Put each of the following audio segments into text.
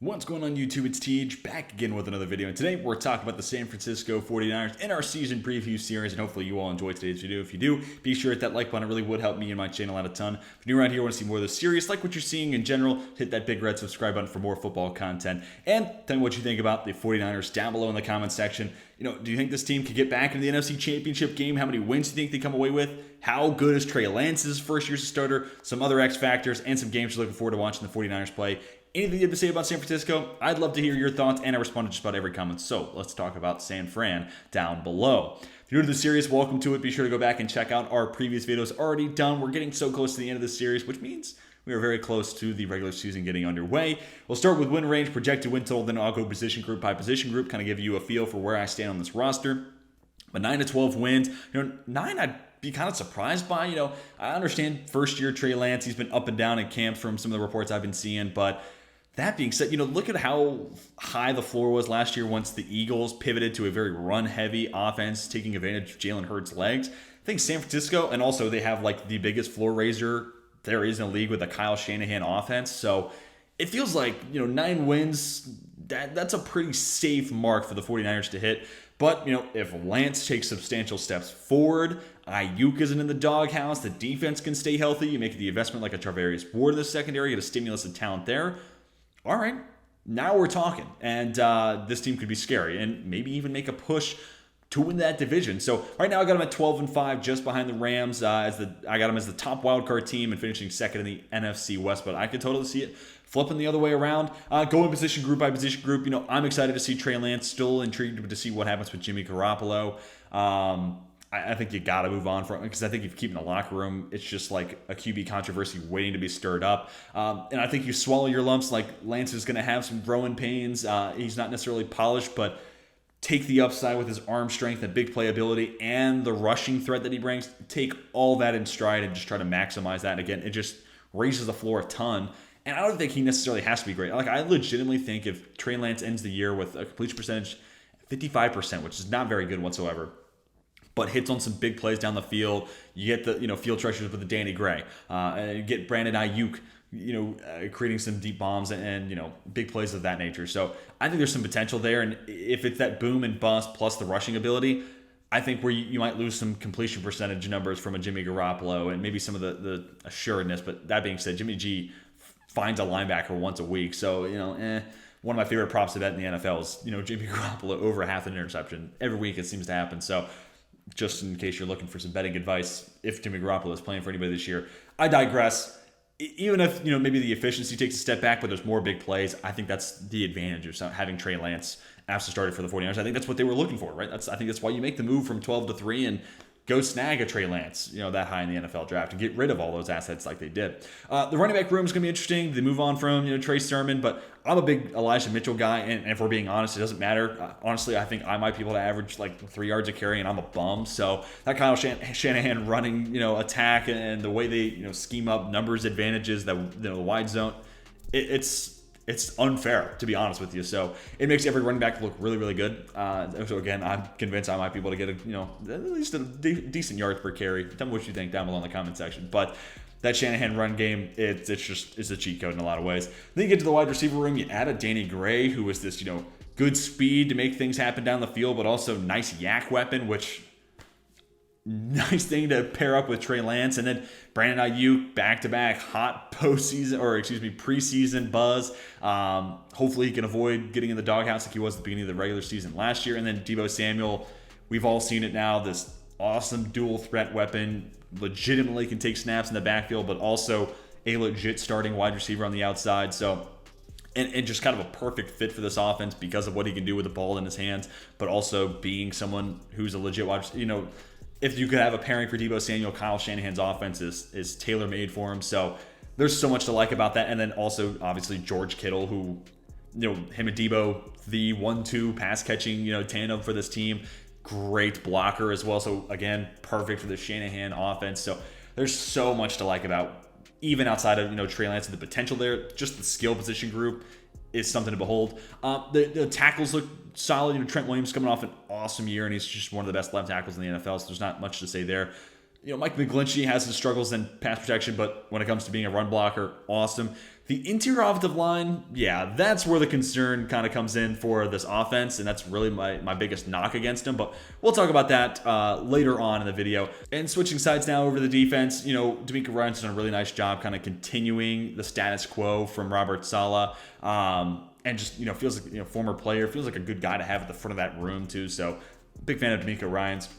What's going on YouTube? It's Tej back again with another video, and today we're talking about the San Francisco 49ers in our season preview series, and hopefully you all enjoyed today's video. If you do, be sure to hit that like button. It really would help me and my channel out a ton. If you're new around here, want to see more of the series, like what you're seeing in general, hit that big red subscribe button for more football content, and tell me what you think about the 49ers down below in the comment section. Do you think this team could get back into the NFC Championship game? How many wins do you think they come away with? How good is Trey Lance's first year as a starter? Some other X factors and some games you're looking forward to watching the 49ers play. Anything you have to say about San Francisco? I'd love to hear your thoughts, and I respond to just about every comment. So let's talk about San Fran down below. If you're new to the series, welcome to it. Be sure to go back and check out our previous videos already done. We're getting so close to the end of the series, which means we are very close to the regular season getting underway. We'll start with win range, projected win total, then I'll go position group by position group, kind of give you a feel for where I stand on this roster. But 9 to 12 wins, 9 I'd be kind of surprised by. I understand first year Trey Lance, he's been up and down in camp from some of the reports I've been seeing, but that being said, look at how high the floor was last year once the Eagles pivoted to a very run-heavy offense, taking advantage of Jalen Hurts' legs. I think San Francisco, and also they have like the biggest floor raiser there is in the league with the Kyle Shanahan offense. So it feels like, 9 wins, that's a pretty safe mark for the 49ers to hit. But, if Lance takes substantial steps forward, Ayuk isn't in the doghouse, the defense can stay healthy, you make the investment like a Tarvarius Ward in the secondary, get a stimulus of talent there. All right, now we're talking, and this team could be scary and maybe even make a push to win that division. So right now I got them at 12-5, just behind the Rams. I got them as the top wildcard team and finishing second in the NFC West, but I could totally see it flipping the other way around. Going position group by position group, I'm excited to see Trey Lance, still intrigued to see what happens with Jimmy Garoppolo. I think you got to move on from it because I think if you keep in the locker room, it's just like a QB controversy waiting to be stirred up. And I think you swallow your lumps. Like Lance is going to have some growing pains. He's not necessarily polished, but take the upside with his arm strength and big playability and the rushing threat that he brings. Take all that in stride and just try to maximize that. And again, it just raises the floor a ton. And I don't think he necessarily has to be great. Like I legitimately think if Trey Lance ends the year with a completion percentage 55%, which is not very good whatsoever, but hits on some big plays down the field. You get the field stretchers with the Danny Gray, and you get Brandon Ayuk, creating some deep bombs and big plays of that nature. So I think there's some potential there, and if it's that boom and bust plus the rushing ability, I think where you might lose some completion percentage numbers from a Jimmy Garoppolo and maybe some of the assuredness. But that being said, Jimmy G finds a linebacker once a week, so one of my favorite props to bet in the NFL is Jimmy Garoppolo over half an interception every week. It seems to happen. So just in case you're looking for some betting advice, if Jimmy Garoppolo is playing for anybody this year. I digress. Even if, maybe the efficiency takes a step back, but there's more big plays, I think that's the advantage of having Trey Lance as the starter for the 49ers. I think that's what they were looking for, right? I think that's why you make the move from 12-3 and go snag a Trey Lance, that high in the NFL draft and get rid of all those assets like they did. The running back room is going to be interesting. They move on from, Trey Sermon, but I'm a big Elijah Mitchell guy, and if we're being honest, it doesn't matter. Honestly, I think I might be able to average like 3 yards a carry, and I'm a bum. So that Kyle Shanahan running, attack and the way they, scheme up numbers advantages, that the wide zone, it's unfair, to be honest with you. So it makes every running back look really, really good. So again, I'm convinced I might be able to get at least a decent yards per carry. Tell me what you think down below in the comment section. But that Shanahan run game, it's a cheat code in a lot of ways. Then you get to the wide receiver room. You add a Danny Gray, who is this good speed to make things happen down the field, but also nice yak weapon, which nice thing to pair up with Trey Lance. And then Brandon Ayuk, back-to-back hot preseason buzz. Hopefully he can avoid getting in the doghouse like he was at the beginning of the regular season last year. And then Deebo Samuel, we've all seen it now, this awesome dual threat weapon, legitimately can take snaps in the backfield, but also a legit starting wide receiver on the outside. So and just kind of a perfect fit for this offense because of what he can do with the ball in his hands, but also being someone who's a legit wide receiver. If you could have a pairing for Deebo Samuel, Kyle Shanahan's offense is tailor-made for him. So there's so much to like about that. And then also, obviously, George Kittle, who, him and Deebo, the 1-2 pass-catching, tandem for this team. Great blocker as well. So, again, perfect for the Shanahan offense. So there's so much to like about, even outside of, Trey Lance and the potential there. Just the skill position group is something to behold. The tackles look solid. Trent Williams coming off an awesome year, and he's just one of the best left tackles in the NFL, so there's not much to say there. Mike McGlinchey has his struggles in pass protection, but when it comes to being a run blocker, awesome. The interior offensive line, yeah, that's where the concern kind of comes in for this offense, and that's really my biggest knock against him. But we'll talk about that later on in the video. And switching sides now over to the defense, DeMeco Ryans done a really nice job kind of continuing the status quo from Robert Saleh. And just, feels like, former player, feels like a good guy to have at the front of that room too. So big fan of DeMeco Ryans.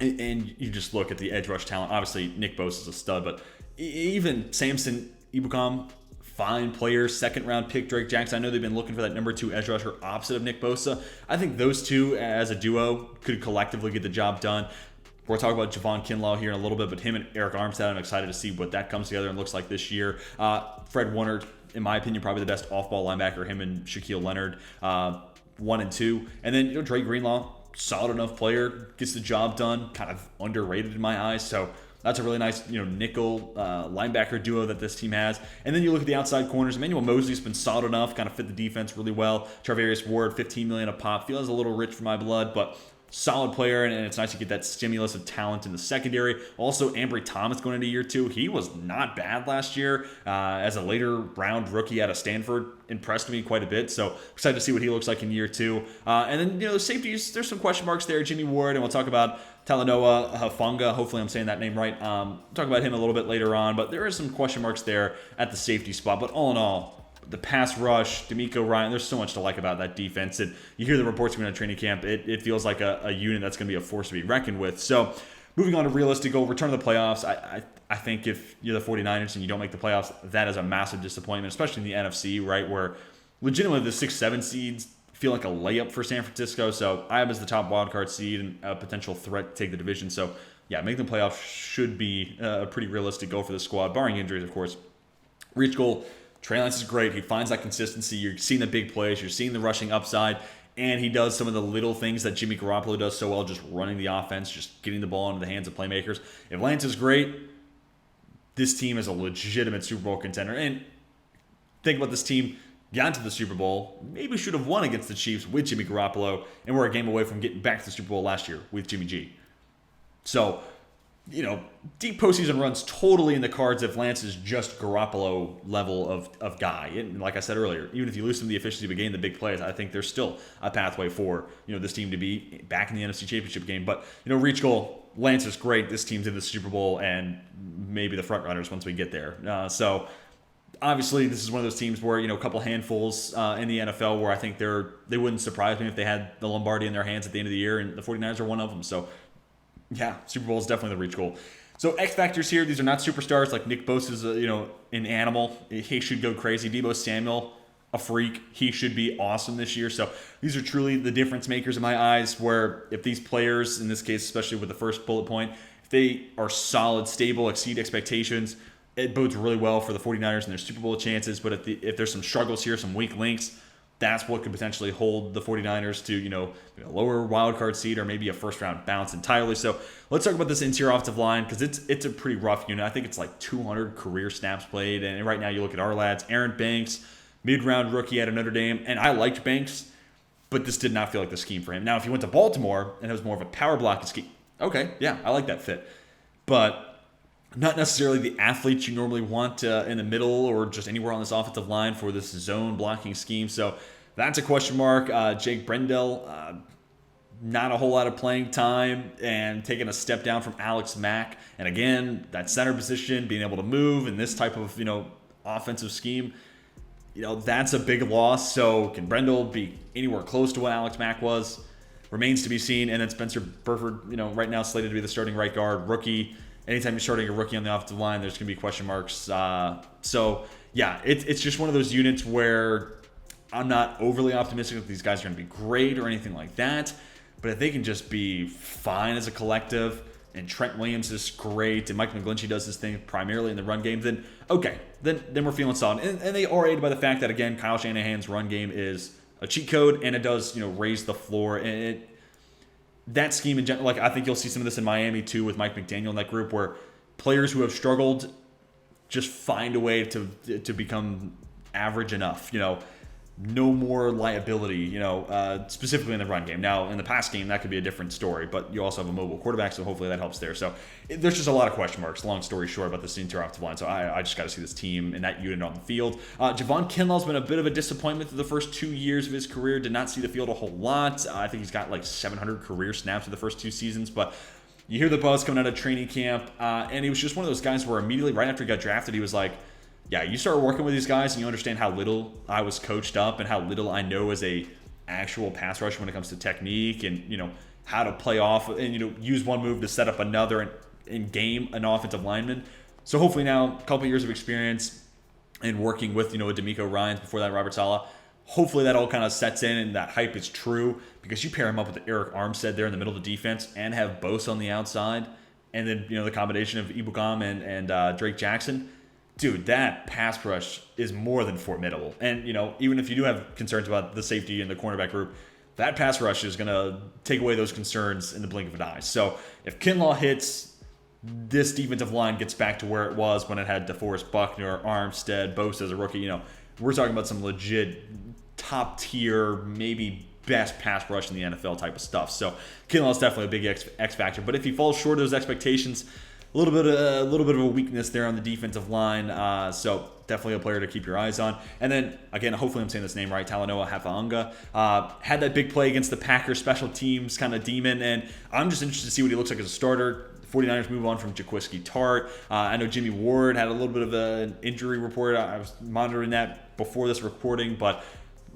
And you just look at the edge rush talent. Obviously, Nick Bosa is a stud, but even Samson Ebukam, fine player, second-round pick. Drake Jackson, I know they've been looking for that number 2 edge rusher opposite of Nick Bosa. I think those two as a duo could collectively get the job done. We'll talk about Javon Kinlaw here in a little bit, but him and Eric Armstead, I'm excited to see what that comes together and looks like this year. Fred Warner, in my opinion, probably the best off-ball linebacker, him and Shaquille Leonard, 1 and 2. And then, Dre Greenlaw, solid enough player, gets the job done, kind of underrated in my eyes. So that's a really nice, nickel linebacker duo that this team has. And then you look at the outside corners. Emmanuel Mosley's been solid enough, kind of fit the defense really well. Charvarius Ward, $15 million a pop, feels a little rich for my blood, but solid player, and it's nice to get that stimulus of talent in the secondary. Also, Ambry Thomas going into year 2. He was not bad last year as a later round rookie out of Stanford. Impressed me quite a bit, so excited to see what he looks like in year 2. And then, the safeties, there's some question marks there. Jimmy Ward, and we'll talk about Talanoa Hufanga. Hopefully I'm saying that name right. Talk about him a little bit later on, but there are some question marks there at the safety spot. But all in all, the pass rush, DeMeco Ryans, there's so much to like about that defense. And you hear the reports coming out of training camp, it feels like a unit that's going to be a force to be reckoned with. So moving on to realistic goal, return to the playoffs. I think if you're the 49ers and you don't make the playoffs, that is a massive disappointment, especially in the NFC, right, where legitimately the 6-7 seeds feel like a layup for San Francisco. So I have as the top wildcard seed and a potential threat to take the division. So yeah, making the playoffs should be a pretty realistic goal for the squad, barring injuries, of course. Reach goal. Trey Lance is great. He finds that consistency. You're seeing the big plays. You're seeing the rushing upside. And he does some of the little things that Jimmy Garoppolo does so well, just running the offense, just getting the ball into the hands of playmakers. If Lance is great, this team is a legitimate Super Bowl contender. And think about this team, got into the Super Bowl, maybe should have won against the Chiefs with Jimmy Garoppolo, and we're a game away from getting back to the Super Bowl last year with Jimmy G. So, deep postseason runs totally in the cards if Lance is just Garoppolo level of guy. And like I said earlier, even if you lose some of the efficiency but gain the big plays, I think there's still a pathway for this team to be back in the NFC Championship game. But reach goal, Lance is great. This team's in the Super Bowl and maybe the front runners once we get there. So obviously this is one of those teams where a couple handfuls in the NFL where I think they wouldn't surprise me if they had the Lombardi in their hands at the end of the year, and the 49ers are one of them. So yeah, Super Bowl is definitely the reach goal. So X factors here, these are not superstars. Like Nick Bosa's, an animal. He should go crazy. Deebo Samuel, a freak. He should be awesome this year. So these are truly the difference makers in my eyes, where if these players, in this case, especially with the first bullet point, if they are solid, stable, exceed expectations, it bodes really well for the 49ers and their Super Bowl chances. But if there's some struggles here, some weak links, that's what could potentially hold the 49ers to, a lower wild card seed or maybe a first-round bounce entirely. So let's talk about this interior offensive line, because it's a pretty rough unit. I think it's like 200 career snaps played. And right now you look at our lads, Aaron Banks, mid-round rookie out of Notre Dame. And I liked Banks, but this did not feel like the scheme for him. Now, if he went to Baltimore and it was more of a power blocking scheme, okay, yeah, I like that fit. But not necessarily the athletes you normally want in the middle or just anywhere on this offensive line for this zone blocking scheme. So that's a question mark. Jake Brendel, not a whole lot of playing time and taking a step down from Alex Mack. And again, that center position, being able to move in this type of, offensive scheme, that's a big loss. So can Brendel be anywhere close to what Alex Mack was? Remains to be seen. And then Spencer Burford, right now slated to be the starting right guard, rookie. Anytime you're starting a rookie on the offensive line, there's going to be question marks. So, yeah, it's just one of those units where I'm not overly optimistic that these guys are going to be great or anything like that. But if they can just be fine as a collective, and Trent Williams is great, and Mike McGlinchey does his thing primarily in the run game, then okay, then we're feeling solid. And they are aided by the fact that, again, Kyle Shanahan's run game is a cheat code, and it does, raise the floor. And that scheme in general, like I think you'll see some of this in Miami too with Mike McDaniel in that group, where players who have struggled just find a way to become average enough. no more liability, specifically in the run game. Now, in the pass game, that could be a different story, but you also have a mobile quarterback, so hopefully that helps there. So there's just a lot of question marks, long story short, about this interior offensive line. So I just got to see this team and that unit on the field. Javon Kinlaw's been a bit of a disappointment through the first 2 years of his career. Did not see the field a whole lot. I think he's got like 700 career snaps for the first 2 seasons, but you hear the buzz coming out of training camp, and he was just one of those guys where immediately right after he got drafted, he was like, yeah, you start working with these guys and you understand how little I was coached up and how little I know as a actual pass rusher when it comes to technique and, how to play off and, use one move to set up another and game an offensive lineman. So hopefully now, a couple years of experience and working with, a D'Amico Ryans, before that Robert Saleh, hopefully that all kind of sets in and that hype is true, because you pair him up with Eric Armstead there in the middle of the defense and have Bosa on the outside, and then, the combination of Ebukam and Drake Jackson. Dude, that pass rush is more than formidable. And, even if you do have concerns about the safety and the cornerback group, that pass rush is going to take away those concerns in the blink of an eye. So if Kinlaw hits, this defensive line gets back to where it was when it had DeForest Buckner, Armstead, Bosa as a rookie. We're talking about some legit top tier, maybe best pass rush in the NFL type of stuff. So Kinlaw is definitely a big X factor. But if he falls short of those expectations, a little bit of a weakness there on the defensive line. So definitely a player to keep your eyes on. And then, again, hopefully I'm saying this name right, Talanoa Hafanga. Had that big play against the Packers special teams kind of demon. And I'm just interested to see what he looks like as a starter. 49ers move on from Jaquiski Tartt. I know Jimmy Ward had a little bit of an injury report. I was monitoring that before this recording, but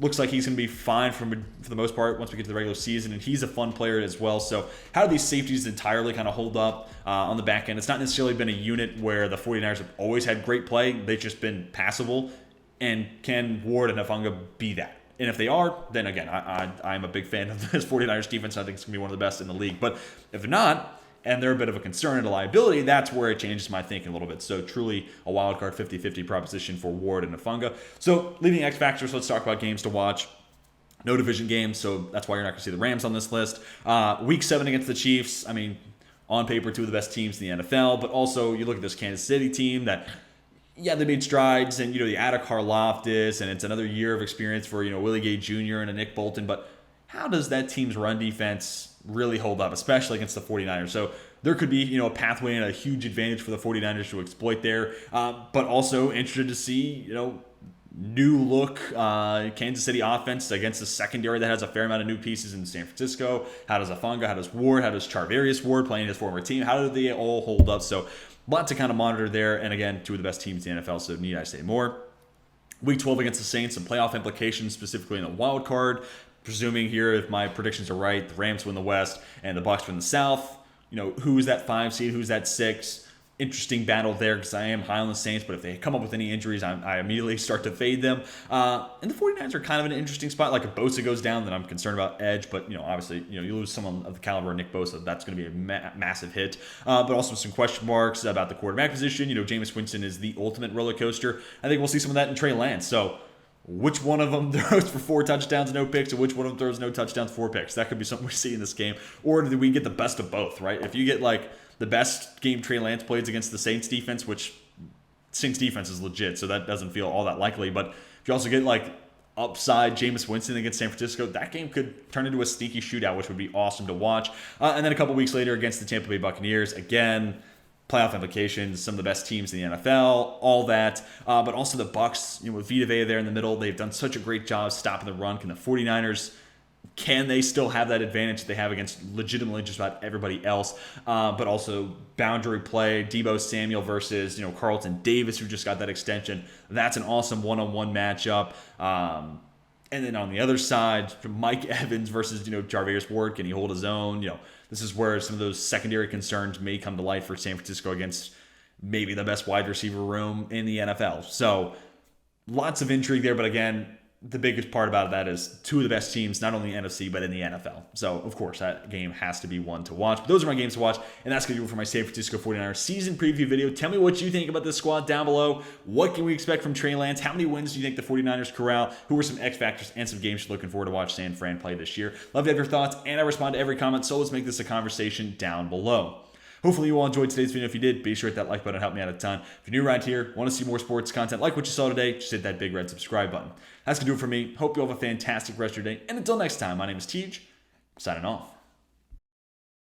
looks like he's going to be fine for the most part once we get to the regular season, and he's a fun player as well. So how do these safeties entirely kind of hold up on the back end? It's not necessarily been a unit where the 49ers have always had great play. They've just been passable, and can Ward and Hafanga be that? And if they are, then again, I'm a big fan of this 49ers defense. I think it's going to be one of the best in the league. But if they're not, and they're a bit of a concern and a liability, that's where it changes my thinking a little bit. So truly a wild card 50-50 proposition for Ward and Hafanga. So leaving X factors, let's talk about games to watch. No division games, so that's why you're not going to see the Rams on this list. Week 7 against the Chiefs, I mean, on paper, 2 of the best teams in the NFL, but also you look at this Kansas City team that, yeah, they made strides, and, they added Karlaftis, and it's another year of experience for, Willie Gay Jr. and a Nick Bolton, but how does that team's run defense really hold up, especially against the 49ers? So there could be, a pathway and a huge advantage for the 49ers to exploit there, but also interested to see, new look Kansas City offense against a secondary that has a fair amount of new pieces in San Francisco. How does Hafanga, how does Ward, how does Charvarius Ward playing his former team? How do they all hold up? So a lot to kind of monitor there, and again, 2 of the best teams in the NFL, so need I say more. Week 12 against the Saints, some playoff implications, specifically in the wild card. Presuming here, if my predictions are right, the Rams win the West and the Bucs win the South. Who's that 5 seed? Who's that 6? Interesting battle there, because I am high on the Saints, but if they come up with any injuries, I immediately start to fade them. And the 49ers are kind of in an interesting spot. Like if Bosa goes down, then I'm concerned about edge, but obviously, you lose someone of the caliber of Nick Bosa, that's going to be a massive hit. But also some question marks about the quarterback position. Jameis Winston is the ultimate roller coaster. I think we'll see some of that in Trey Lance. So which one of them throws for 4 touchdowns, no picks, and which one of them throws no touchdowns, 4 picks? That could be something we see in this game. Or do we get the best of both, right? If you get like the best game Trey Lance plays against the Saints defense, which Saints defense is legit, so that doesn't feel all that likely. But if you also get like upside Jameis Winston against San Francisco, that game could turn into a sneaky shootout, which would be awesome to watch. And then a couple weeks later against the Tampa Bay Buccaneers, again, playoff implications, some of the best teams in the NFL, all that. But also the Bucs, with Vita Vea there in the middle, they've done such a great job stopping the run. Can the 49ers, can they still have that advantage that they have against legitimately just about everybody else? But also boundary play, Deebo Samuel versus, Carlton Davis, who just got that extension. That's an awesome one-on-one matchup. And then on the other side, Mike Evans versus, Charvarius Ward. Can he hold his own? This is where some of those secondary concerns may come to light for San Francisco against maybe the best wide receiver room in the NFL. So lots of intrigue there, but again, the biggest part about that is 2 of the best teams, not only in the NFC, but in the NFL. So, of course, that game has to be one to watch. But those are my games to watch, and that's going to do it for my San Francisco 49ers season preview video. Tell me what you think about this squad down below. What can we expect from Trey Lance? How many wins do you think the 49ers corral? Who are some X factors and some games you're looking forward to watch San Fran play this year? Love to have your thoughts, and I respond to every comment, so let's make this a conversation down below. Hopefully you all enjoyed today's video. If you did, be sure to hit that like button. Help me out a ton. If you're new around here, want to see more sports content like what you saw today, just hit that big red subscribe button. That's going to do it for me. Hope you all have a fantastic rest of your day. And until next time, my name is Tej, signing off.